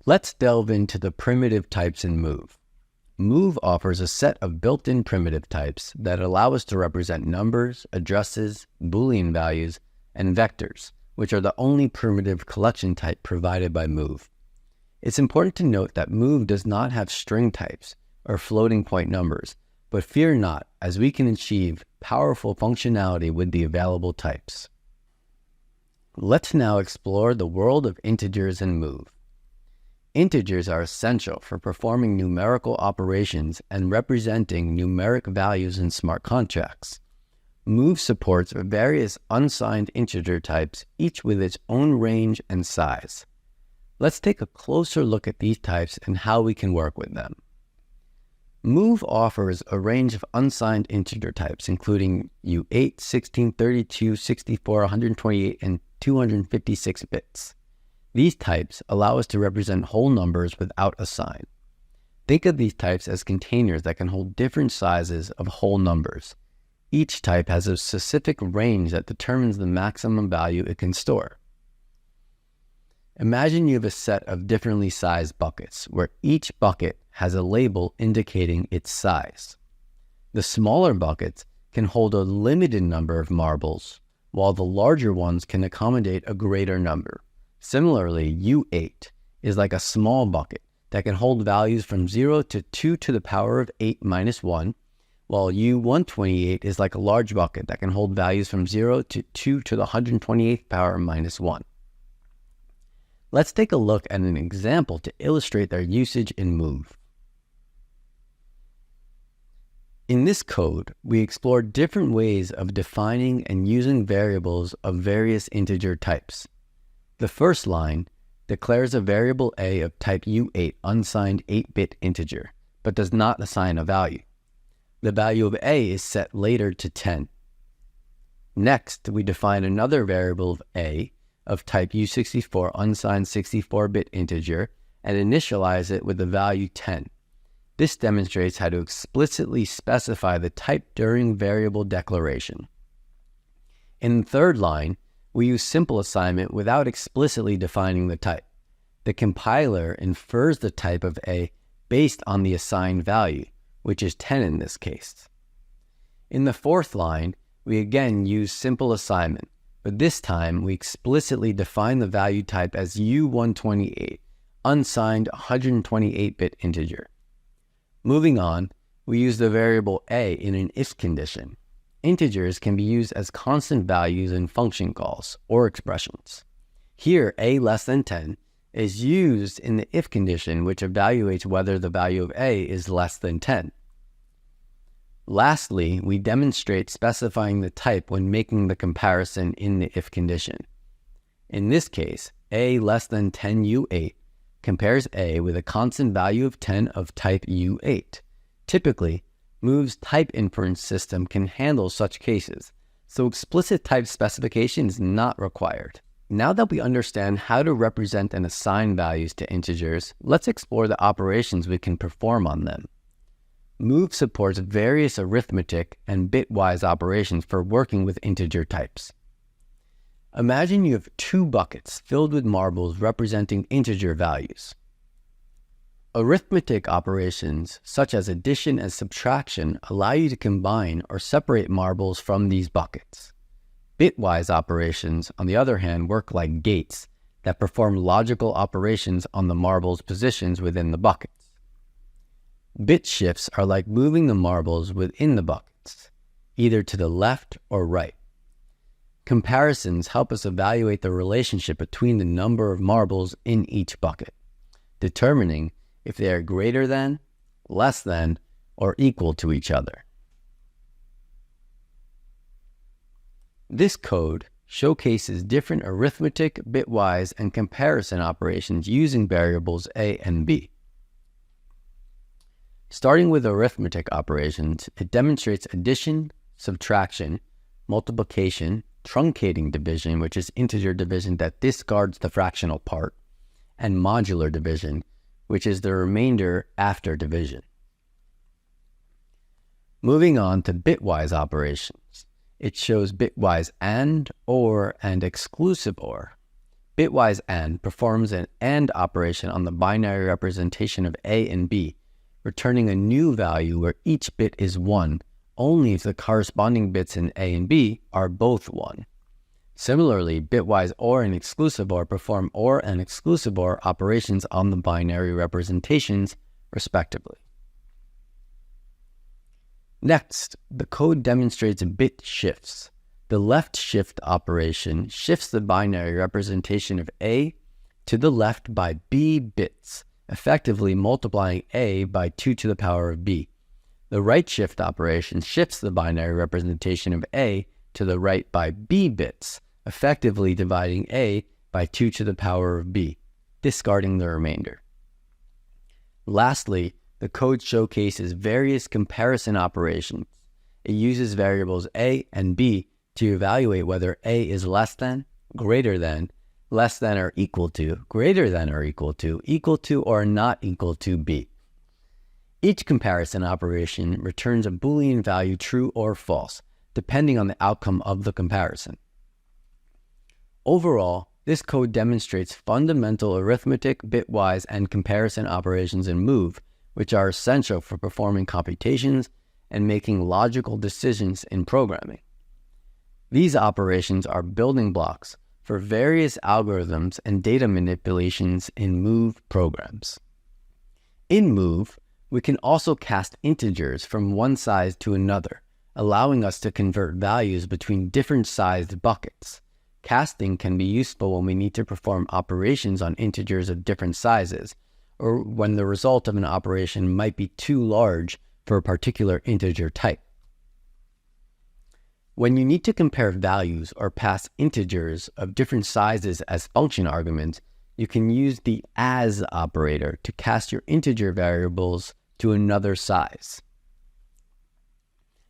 Let's delve into the primitive types in Move. Move offers a set of built-in primitive types that allow us to represent numbers, addresses, Boolean values, and vectors, which are the only primitive collection type provided by Move. It's important to note that Move does not have string types or floating point numbers, but fear not, as we can achieve powerful functionality with the available types. Let's now explore the world of integers in Move. Integers are essential for performing numerical operations and representing numeric values in smart contracts. Move supports various unsigned integer types, each with its own range and size. Let's take a closer look at these types and how we can work with them. Move offers a range of unsigned integer types, including U8, 16, 32, 64, 128, and 256 bits. These types allow us to represent whole numbers without a sign. Think of these types as containers that can hold different sizes of whole numbers. Each type has a specific range that determines the maximum value it can store. Imagine you have a set of differently sized buckets, where each bucket has a label indicating its size. The smaller buckets can hold a limited number of marbles, while the larger ones can accommodate a greater number. Similarly, U8 is like a small bucket that can hold values from 0 to 2 to the power of 8 minus 1, while U128 is like a large bucket that can hold values from 0 to 2 to the 128th power minus 1. Let's take a look at an example to illustrate their usage in Move. In this code, we explore different ways of defining and using variables of various integer types. The first line declares a variable a of type U8 unsigned 8-bit integer, but does not assign a value. The value of a is set later to 10. Next, we define another variable of a of type U64 unsigned 64-bit integer and initialize it with the value 10. This demonstrates how to explicitly specify the type during variable declaration. In the third line, we use simple assignment without explicitly defining the type. The compiler infers the type of a based on the assigned value, which is 10 in this case. In the fourth line, we again use simple assignment, but this time we explicitly define the value type as U128, unsigned 128-bit integer. Moving on, we use the variable a in an if condition. Integers can be used as constant values in function calls or expressions. Here, a less than 10 is used in the if condition, which evaluates whether the value of a is less than 10. Lastly, we demonstrate specifying the type when making the comparison in the if condition. In this case, a less than 10 U8 compares a with a constant value of 10 of type U8. Typically, Move's type inference system can handle such cases, so explicit type specification is not required. Now that we understand how to represent and assign values to integers, let's explore the operations we can perform on them. Move supports various arithmetic and bitwise operations for working with integer types. Imagine you have two buckets filled with marbles representing integer values. Arithmetic operations, such as addition and subtraction, allow you to combine or separate marbles from these buckets. Bitwise operations, on the other hand, work like gates that perform logical operations on the marbles' positions within the buckets. Bit shifts are like moving the marbles within the buckets, either to the left or right. Comparisons help us evaluate the relationship between the number of marbles in each bucket, determining if they are greater than, less than, or equal to each other. This code showcases different arithmetic, bitwise, and comparison operations using variables a and b. Starting with arithmetic operations, it demonstrates addition, subtraction, multiplication, truncating division, which is integer division that discards the fractional part, and modular division, which is the remainder after division. Moving on to bitwise operations, it shows bitwise and, or, and exclusive or. Bitwise AND performs an AND operation on the binary representation of A and B, returning a new value where each bit is 1, only if the corresponding bits in A and B are both 1. Similarly, bitwise OR and exclusive OR perform OR and exclusive OR operations on the binary representations, respectively. Next, the code demonstrates bit shifts. The left shift operation shifts the binary representation of A to the left by B bits, effectively multiplying A by 2 to the power of B. The right shift operation shifts the binary representation of A to the right by B bits, effectively dividing A by 2 to the power of B, discarding the remainder. Lastly, the code showcases various comparison operations. It uses variables A and B to evaluate whether A is less than, greater than, less than or equal to, greater than or equal to or not equal to B. Each comparison operation returns a Boolean value true or false, depending on the outcome of the comparison. Overall, this code demonstrates fundamental arithmetic, bitwise, and comparison operations in Move, which are essential for performing computations and making logical decisions in programming. These operations are building blocks for various algorithms and data manipulations in Move programs. In Move, we can also cast integers from one size to another, allowing us to convert values between different sized buckets. Casting can be useful when we need to perform operations on integers of different sizes, or when the result of an operation might be too large for a particular integer type. When you need to compare values or pass integers of different sizes as function arguments, you can use the as operator to cast your integer variables to another size.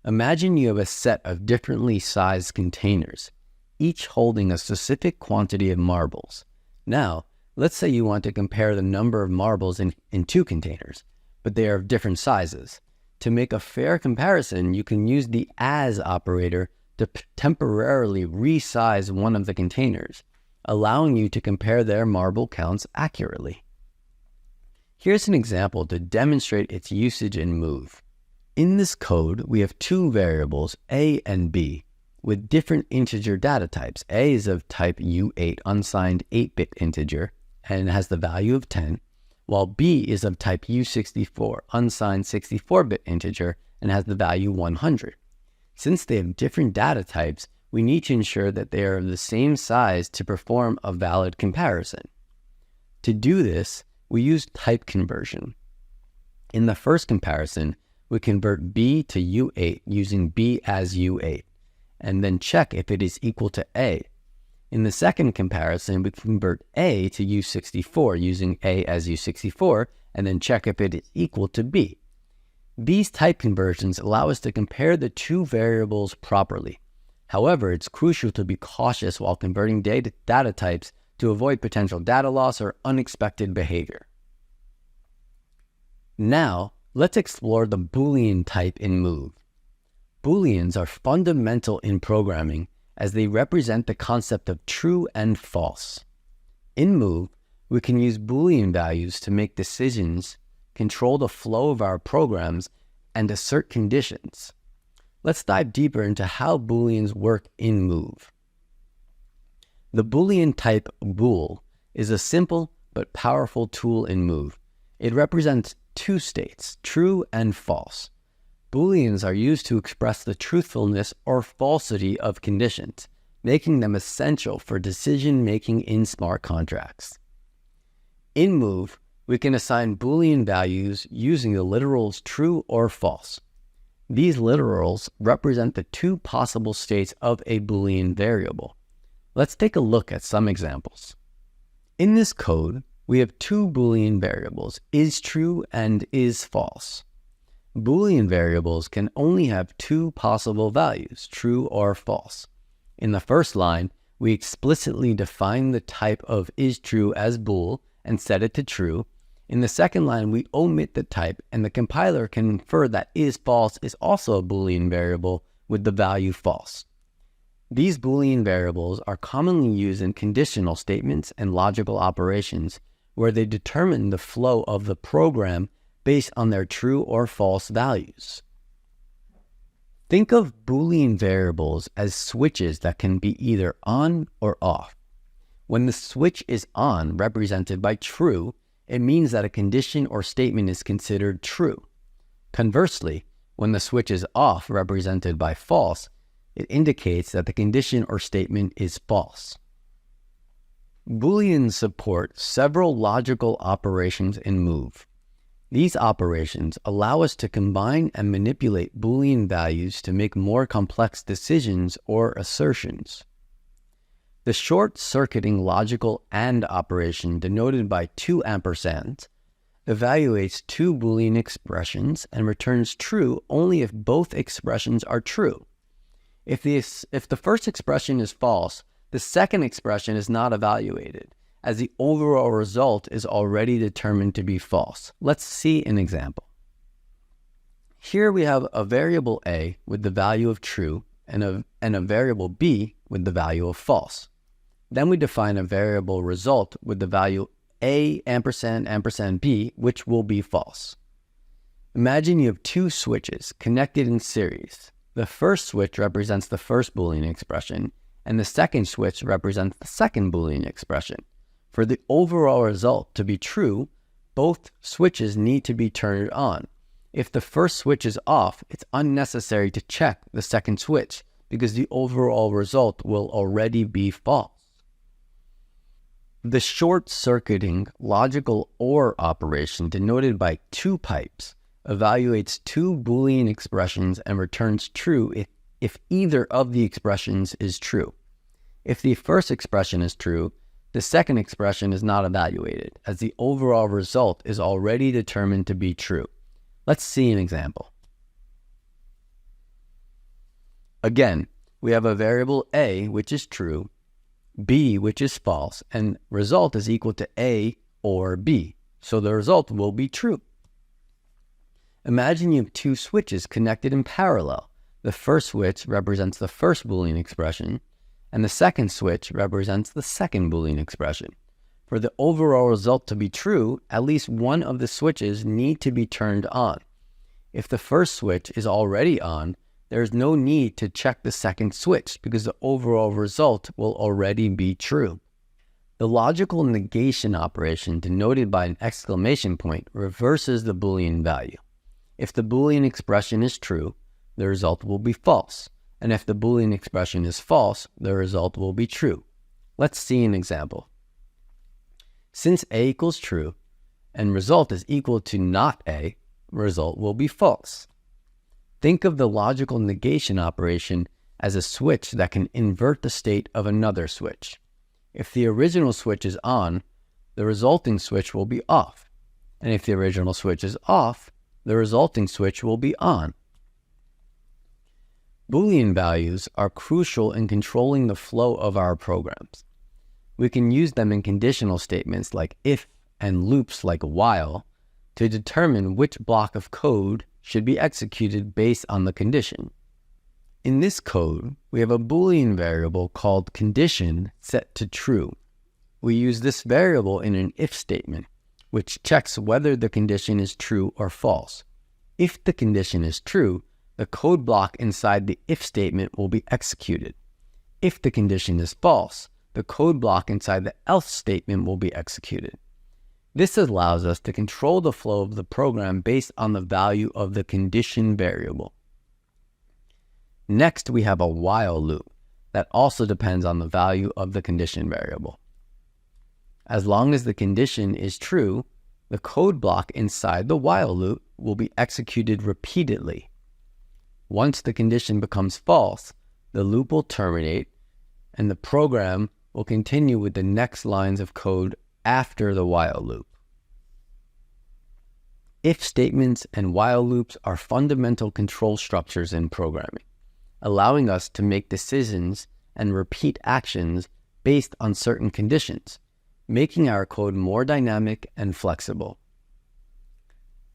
Imagine you have a set of differently sized containers, each holding a specific quantity of marbles. Now, let's say you want to compare the number of marbles in two containers, but they are of different sizes. To make a fair comparison, you can use the as operator to temporarily resize one of the containers, allowing you to compare their marble counts accurately. Here's an example to demonstrate its usage in Move. In this code, we have two variables, A and B, with different integer data types. A is of type U8, unsigned 8-bit integer, and has the value of 10, while B is of type U64, unsigned 64-bit integer, and has the value 100. Since they have different data types, we need to ensure that they are of the same size to perform a valid comparison. To do this, we use type conversion. In the first comparison, we convert B to U8 using B as U8, and then check if it is equal to A. In the second comparison, we convert A to U64 using A as U64, and then check if it is equal to B. These type conversions allow us to compare the two variables properly. However, it's crucial to be cautious while converting data types to avoid potential data loss or unexpected behavior. Now, let's explore the Boolean type in Move. Booleans are fundamental in programming as they represent the concept of true and false. In Move, we can use Boolean values to make decisions, control the flow of our programs, and assert conditions. Let's dive deeper into how Booleans work in Move. The Boolean type bool is a simple but powerful tool in Move. It represents two states, true and false. Booleans are used to express the truthfulness or falsity of conditions, making them essential for decision-making in smart contracts. In Move, we can assign Boolean values using the literals true or false. These literals represent the two possible states of a Boolean variable. Let's take a look at some examples. In this code, we have two Boolean variables, is true and is false. Boolean variables can only have two possible values, true or false. In the first line, we explicitly define the type of is true as bool and set it to true. In the second line, we omit the type, and the compiler can infer that is false is also a Boolean variable with the value false. These Boolean variables are commonly used in conditional statements and logical operations where they determine the flow of the program based on their true or false values. Think of Boolean variables as switches that can be either on or off. When the switch is on, represented by true, it means that a condition or statement is considered true. Conversely, when the switch is off, represented by false, it indicates that the condition or statement is false. Booleans support several logical operations in move. These operations allow us to combine and manipulate Boolean values to make more complex decisions or assertions. The short-circuiting logical AND operation, denoted by 2 ampersands, evaluates two Boolean expressions and returns true only if both expressions are true. If the first expression is false, the second expression is not evaluated, as the overall result is already determined to be false. Let's see an example. Here we have a variable a with the value of true and a variable b with the value of false. Then we define a variable result with the value a ampersand ampersand b, which will be false. Imagine you have two switches connected in series. The first switch represents the first Boolean expression, and the second switch represents the second Boolean expression. For the overall result to be true, both switches need to be turned on. If the first switch is off, it's unnecessary to check the second switch because the overall result will already be false. The short-circuiting logical OR operation, denoted by two pipes, evaluates two Boolean expressions and returns true if either of the expressions is true. If the first expression is true, the second expression is not evaluated, as the overall result is already determined to be true. Let's see an example. Again, we have a variable a, which is true, b, which is false, and result is equal to a or b, so the result will be true. Imagine you have two switches connected in parallel. The first switch represents the first Boolean expression, and the second switch represents the second Boolean expression. For the overall result to be true, at least one of the switches need to be turned on. If the first switch is already on, there is no need to check the second switch because the overall result will already be true. The logical negation operation, denoted by an exclamation point, reverses the Boolean value. If the Boolean expression is true, the result will be false. And if the Boolean expression is false, the result will be true. Let's see an example. Since a equals true and result is equal to not a, result will be false. Think of the logical negation operation as a switch that can invert the state of another switch. If the original switch is on, the resulting switch will be off. And if the original switch is off, the resulting switch will be on. Boolean values are crucial in controlling the flow of our programs. We can use them in conditional statements like if and loops like while to determine which block of code should be executed based on the condition. In this code, we have a Boolean variable called condition set to true. We use this variable in an if statement, which checks whether the condition is true or false. If the condition is true, the code block inside the if statement will be executed. If the condition is false, the code block inside the else statement will be executed. This allows us to control the flow of the program based on the value of the condition variable. Next, we have a while loop that also depends on the value of the condition variable. As long as the condition is true, the code block inside the while loop will be executed repeatedly. Once the condition becomes false, the loop will terminate and the program will continue with the next lines of code after the while loop. If statements and while loops are fundamental control structures in programming, allowing us to make decisions and repeat actions based on certain conditions, making our code more dynamic and flexible.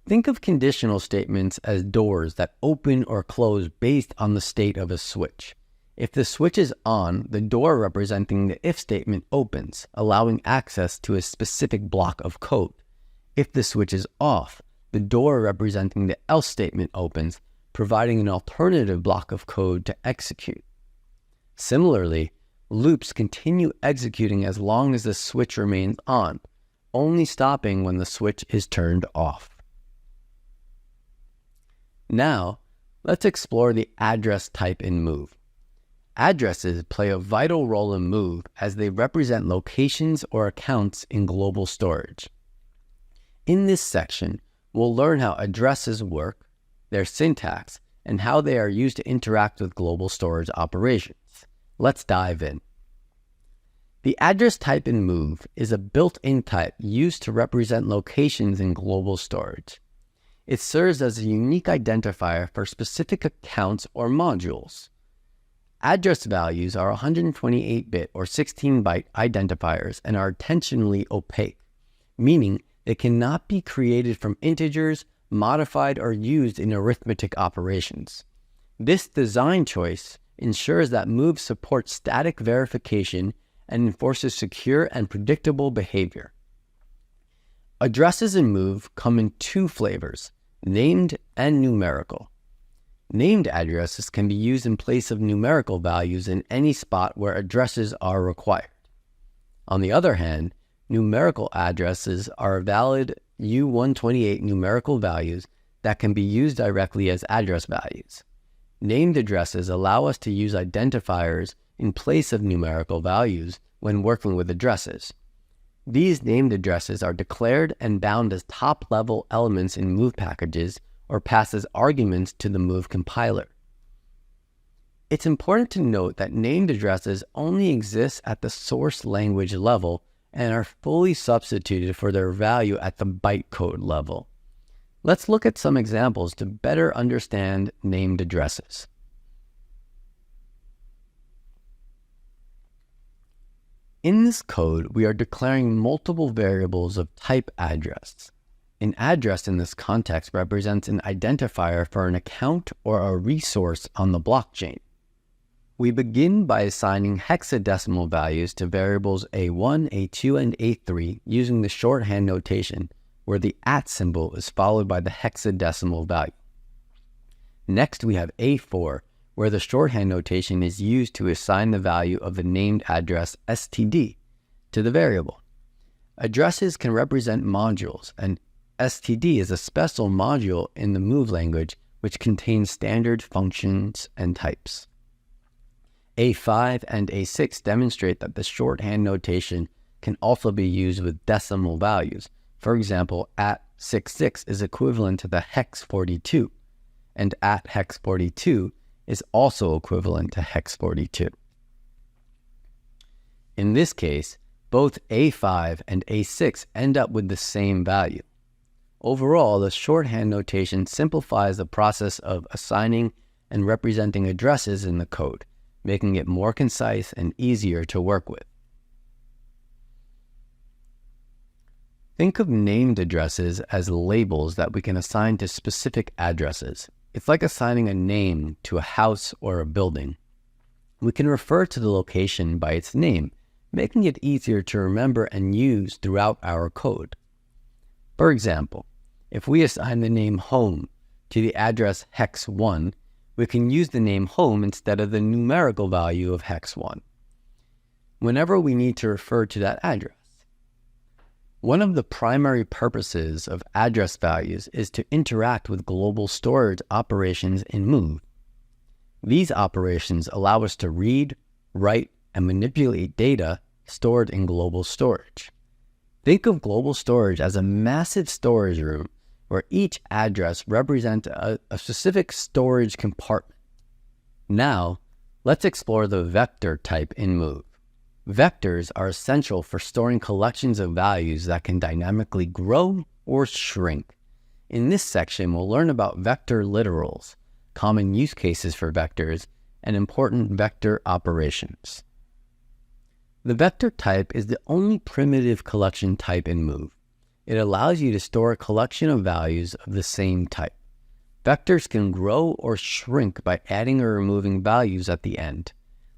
Think of conditional statements as doors that open or close based on the state of a switch. If the switch is on, the door representing the if statement opens, allowing access to a specific block of code. If the switch is off, the door representing the else statement opens, providing an alternative block of code to execute. Similarly, loops continue executing as long as the switch remains on, only stopping when the switch is turned off. Now, let's explore the address type in Move. Addresses play a vital role in Move as they represent locations or accounts in global storage. In this section, we'll learn how addresses work, their syntax, and how they are used to interact with global storage operations. Let's dive in. The address type in Move is a built-in type used to represent locations in global storage. It serves as a unique identifier for specific accounts or modules. Address values are 128-bit or 16-byte identifiers and are intentionally opaque, meaning they cannot be created from integers, modified, or used in arithmetic operations. This design choice ensures that Move supports static verification and enforces secure and predictable behavior. Addresses in Move come in two flavors, named and numerical. Named addresses can be used in place of numerical values in any spot where addresses are required. On the other hand, numerical addresses are valid U128 numerical values that can be used directly as address values. Named addresses allow us to use identifiers in place of numerical values when working with addresses. These named addresses are declared and bound as top-level elements in Move packages or pass as arguments to the Move compiler. It's important to note that named addresses only exist at the source language level and are fully substituted for their value at the bytecode level. Let's look at some examples to better understand named addresses. In this code, we are declaring multiple variables of type address. An address in this context represents an identifier for an account or a resource on the blockchain. We begin by assigning hexadecimal values to variables A1, A2, and A3 using the shorthand notation, where the @ symbol is followed by the hexadecimal value. Next, we have A4, where the shorthand notation is used to assign the value of the named address std to the variable. Addresses can represent modules, and std is a special module in the Move language which contains standard functions and types. A5 and A6 demonstrate that the shorthand notation can also be used with decimal values. For example, @66 is equivalent to the hex 42, and @hex 42 is also equivalent to hex 42. In this case, both A5 and A6 end up with the same value. Overall, the shorthand notation simplifies the process of assigning and representing addresses in the code, making it more concise and easier to work with. Think of named addresses as labels that we can assign to specific addresses. It's like assigning a name to a house or a building. We can refer to the location by its name, making it easier to remember and use throughout our code. For example, if we assign the name home to the address hex 1, we can use the name home instead of the numerical value of hex 1 whenever we need to refer to that address. One of the primary purposes of address values is to interact with global storage operations in Move. These operations allow us to read, write, and manipulate data stored in global storage. Think of global storage as a massive storage room where each address represents a specific storage compartment. Now, let's explore the vector type in Move. Vectors are essential for storing collections of values that can dynamically grow or shrink. In this section, we'll learn about vector literals, common use cases for vectors, and important vector operations. The vector type is the only primitive collection type in Move. It allows you to store a collection of values of the same type. Vectors can grow or shrink by adding or removing values at the end.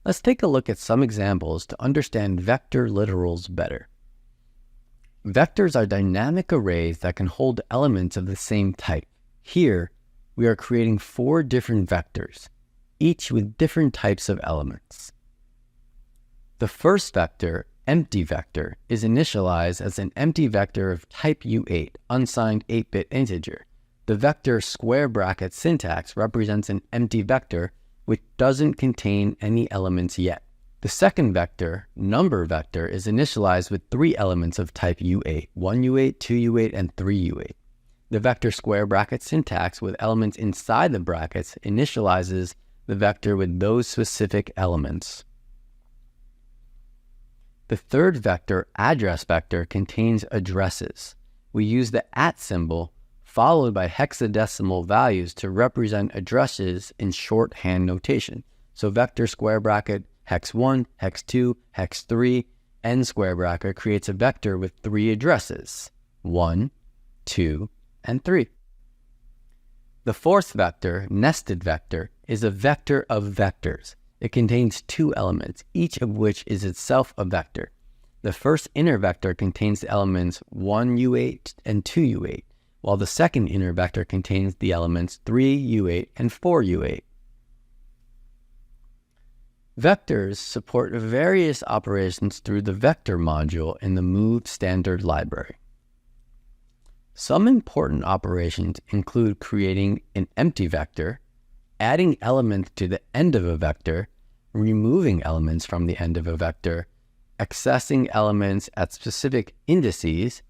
Let's take a look at some examples to understand vector literals better. Vectors are dynamic arrays that can hold elements of the same type. Here, we are creating 4 different vectors, each with different types of elements. The first vector, empty vector, is initialized as an empty vector of type U8, unsigned 8-bit integer. The vector square bracket syntax represents an empty vector which doesn't contain any elements yet. The second vector, number vector, is initialized with 3 elements of type U8, 1U8, 2U8, and 3U8. The vector square bracket syntax with elements inside the brackets initializes the vector with those specific elements. The third vector, address vector, contains addresses. We use the @ symbol followed by hexadecimal values to represent addresses in shorthand notation. So vector square bracket hex 1, hex 2, hex 3, end square bracket creates a vector with 3 addresses, 1, 2, and 3. The fourth vector, nested vector, is a vector of vectors. It contains 2 elements, each of which is itself a vector. The first inner vector contains the elements 1U8 and 2U8, while the second inner vector contains the elements 3U8 and 4U8. Vectors support various operations through the vector module in the Move standard library. Some important operations include creating an empty vector, adding elements to the end of a vector, removing elements from the end of a vector, accessing elements at specific indices,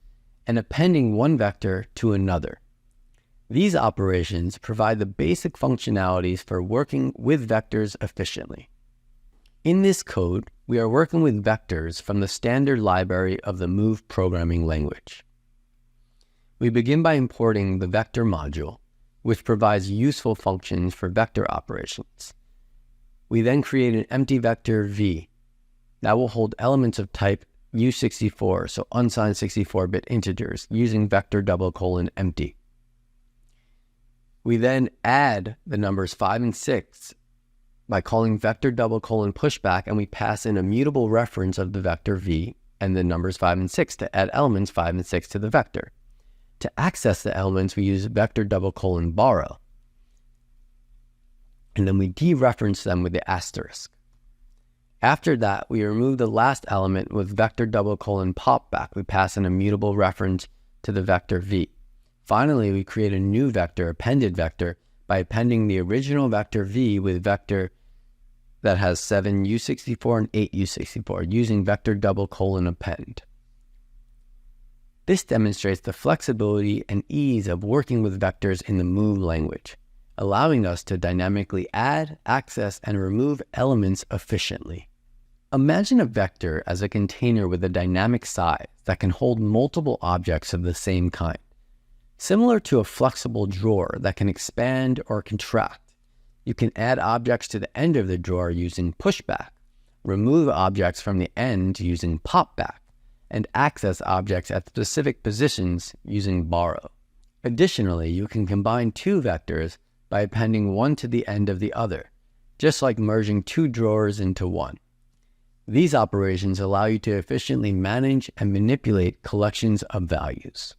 and appending one vector to another. These operations provide the basic functionalities for working with vectors efficiently. In this code, we are working with vectors from the standard library of the Move programming language. We begin by importing the vector module, which provides useful functions for vector operations. We then create an empty vector v that will hold elements of type U64, so unsigned 64-bit integers, using vector : empty. We then add the numbers 5 and 6 by calling vector : pushback, and we pass in a mutable reference of the vector v and the numbers 5 and 6 to add elements 5 and 6 to the vector. To access the elements, we use vector : borrow, and then we dereference them with the asterisk. After that, we remove the last element with vector : popback. We pass in a mutable reference to the vector v. Finally, we create a new vector, appended vector, by appending the original vector v with vector that has 7 U64 and 8 U64, using vector : append. This demonstrates the flexibility and ease of working with vectors in the Move language, allowing us to dynamically add, access, and remove elements efficiently. Imagine a vector as a container with a dynamic size that can hold multiple objects of the same kind. Similar to a flexible drawer that can expand or contract, you can add objects to the end of the drawer using pushback, remove objects from the end using popback, and access objects at specific positions using borrow. Additionally, you can combine 2 vectors by appending one to the end of the other, just like merging 2 drawers into one. These operations allow you to efficiently manage and manipulate collections of values.